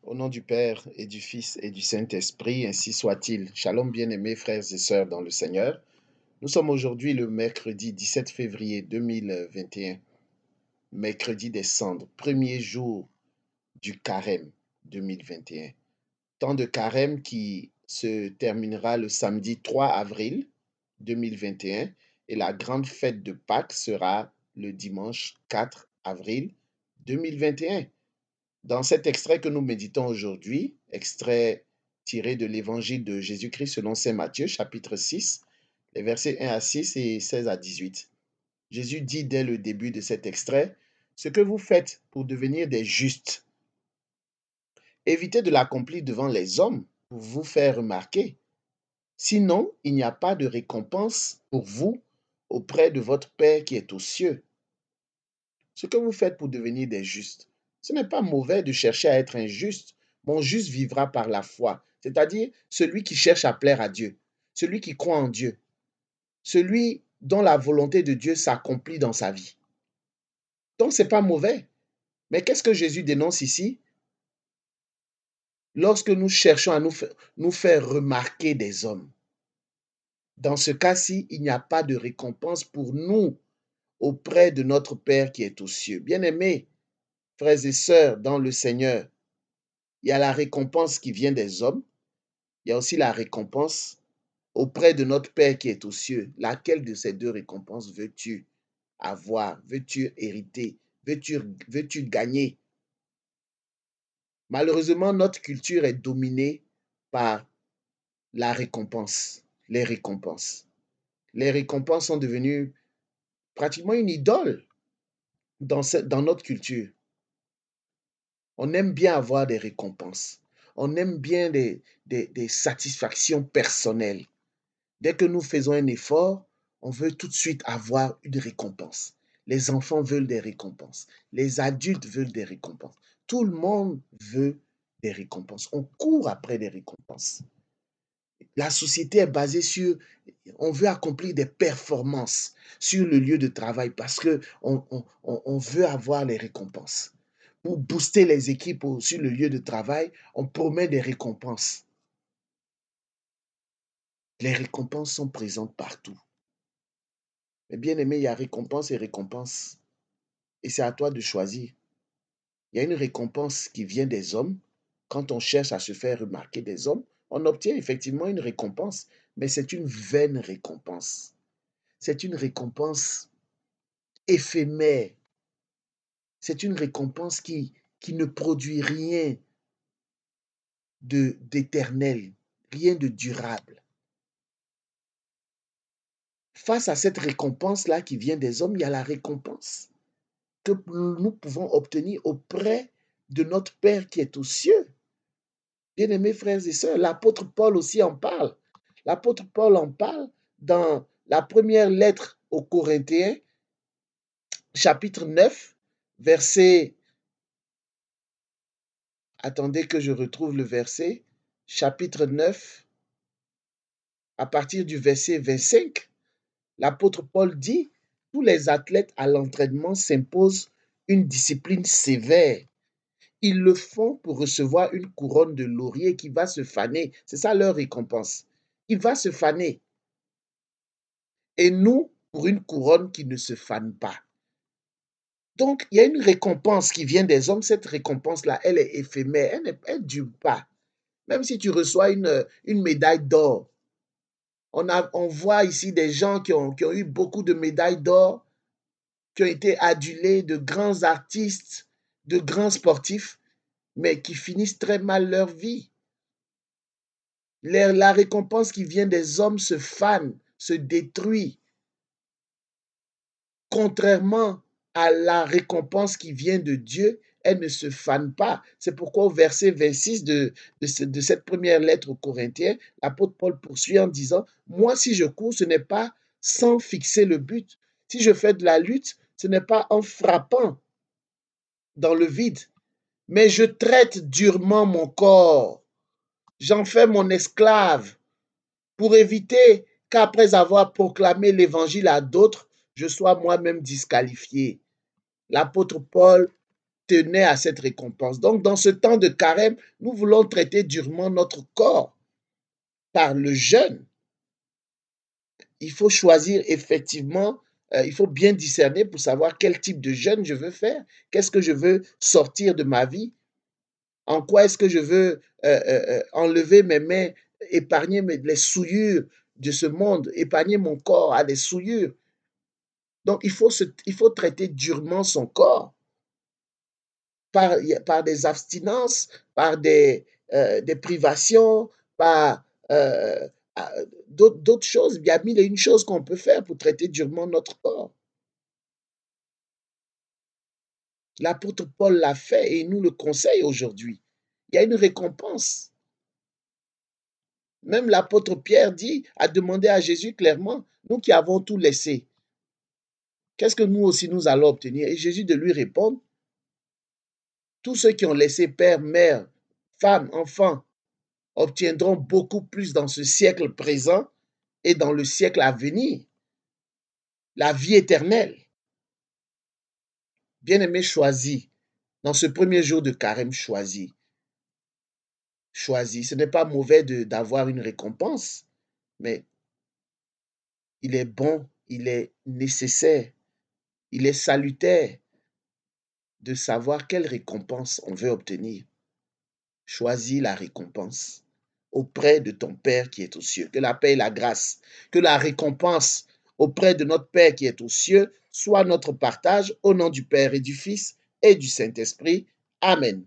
Au nom du Père et du Fils et du Saint-Esprit, ainsi soit-il. Shalom, bien-aimés frères et sœurs dans le Seigneur. Nous sommes aujourd'hui le mercredi 17 février 2021, mercredi des cendres, premier jour du carême 2021. Temps de carême qui se terminera le samedi 3 avril 2021 et la grande fête de Pâques sera le dimanche 4 avril 2021. Dans cet extrait que nous méditons aujourd'hui, extrait tiré de l'évangile de Jésus-Christ selon saint Matthieu, chapitre 6, les versets 1 à 6 et 16 à 18. Jésus dit dès le début de cet extrait, ce que vous faites pour devenir des justes, évitez de l'accomplir devant les hommes pour vous faire remarquer. Sinon, il n'y a pas de récompense pour vous auprès de votre Père qui est aux cieux. Ce que vous faites pour devenir des justes, ce n'est pas mauvais de chercher à être injuste. Mon juste vivra par la foi, c'est-à-dire celui qui cherche à plaire à Dieu, celui qui croit en Dieu, celui dont la volonté de Dieu s'accomplit dans sa vie. Donc, ce n'est pas mauvais. Mais qu'est-ce que Jésus dénonce ici? Lorsque nous cherchons à nous faire remarquer des hommes, dans ce cas-ci, il n'y a pas de récompense pour nous auprès de notre Père qui est aux cieux. Bien-aimés, frères et sœurs dans le Seigneur, il y a la récompense qui vient des hommes, il y a aussi la récompense auprès de notre Père qui est aux cieux. Laquelle de ces deux récompenses veux-tu avoir? Veux-tu hériter? Veux-tu gagner? Malheureusement, notre culture est dominée par la récompense, les récompenses. Les récompenses sont devenues pratiquement une idole dans notre culture. On aime bien avoir des récompenses. On aime bien des satisfactions personnelles. Dès que nous faisons un effort, on veut tout de suite avoir une récompense. Les enfants veulent des récompenses. Les adultes veulent des récompenses. Tout le monde veut des récompenses. On court après des récompenses. La société est basée sur, on veut accomplir des performances sur le lieu de travail parce qu'on veut avoir les récompenses. Pour booster les équipes sur le lieu de travail, on promet des récompenses. Les récompenses sont présentes partout. Mais bien aimé, il y a récompense et récompense. Et c'est à toi de choisir. Il y a une récompense qui vient des hommes. Quand on cherche à se faire remarquer des hommes, on obtient effectivement une récompense. Mais c'est une vaine récompense. C'est une récompense éphémère. C'est une récompense qui ne produit rien d'éternel, rien de durable. Face à cette récompense-là qui vient des hommes, il y a la récompense que nous pouvons obtenir auprès de notre Père qui est aux cieux. Bien-aimés frères et sœurs, l'apôtre Paul aussi en parle. L'apôtre Paul en parle dans la première lettre aux Corinthiens, chapitre 9, verset... Attendez que je retrouve le verset. Chapitre 9, à partir du verset 25, l'apôtre Paul dit, tous les athlètes à l'entraînement s'imposent une discipline sévère. Ils le font pour recevoir une couronne de laurier qui va se faner. C'est ça leur récompense. Il va se faner. Et nous, pour une couronne qui ne se fane pas. Donc, il y a une récompense qui vient des hommes. Cette récompense-là, elle est éphémère. Elle ne dure pas. Même si tu reçois une médaille d'or. On voit ici des gens qui ont eu beaucoup de médailles d'or, qui ont été adulés, de grands artistes, de grands sportifs, mais qui finissent très mal leur vie. La récompense qui vient des hommes se fane, se détruit. Contrairement à la récompense qui vient de Dieu, elle ne se fane pas. C'est pourquoi au verset 26 de cette première lettre aux Corinthiens, l'apôtre Paul poursuit en disant, moi si je cours, ce n'est pas sans fixer le but. Si je fais de la lutte, ce n'est pas en frappant dans le vide, mais je traite durement mon corps. J'en fais mon esclave pour éviter qu'après avoir proclamé l'évangile à d'autres, je sois moi-même disqualifié. L'apôtre Paul tenait à cette récompense. Donc, dans ce temps de carême, nous voulons traiter durement notre corps par le jeûne. Il faut choisir effectivement, il faut bien discerner pour savoir quel type de jeûne je veux faire. Qu'est-ce que je veux sortir de ma vie? En quoi est-ce que je veux enlever mes mains, épargner les souillures de ce monde, épargner mon corps à des souillures? Donc, il faut traiter durement son corps par des abstinences, par des privations, par d'autres choses. Il y a mille et une choses qu'on peut faire pour traiter durement notre corps. L'apôtre Paul l'a fait et il nous le conseille aujourd'hui. Il y a une récompense. Même l'apôtre Pierre a demandé à Jésus clairement, nous qui avons tout laissé, qu'est-ce que nous aussi nous allons obtenir? Et Jésus de lui répondre, tous ceux qui ont laissé père, mère, femme, enfant, obtiendront beaucoup plus dans ce siècle présent et dans le siècle à venir, la vie éternelle. Bien-aimé, choisis. Dans ce premier jour de carême, choisis. Choisis. Ce n'est pas mauvais d'avoir une récompense, mais il est bon, il est nécessaire, il est salutaire de savoir quelle récompense on veut obtenir. Choisis la récompense auprès de ton Père qui est aux cieux. Que la paix et la grâce, que la récompense auprès de notre Père qui est aux cieux soit notre partage au nom du Père et du Fils et du Saint-Esprit. Amen.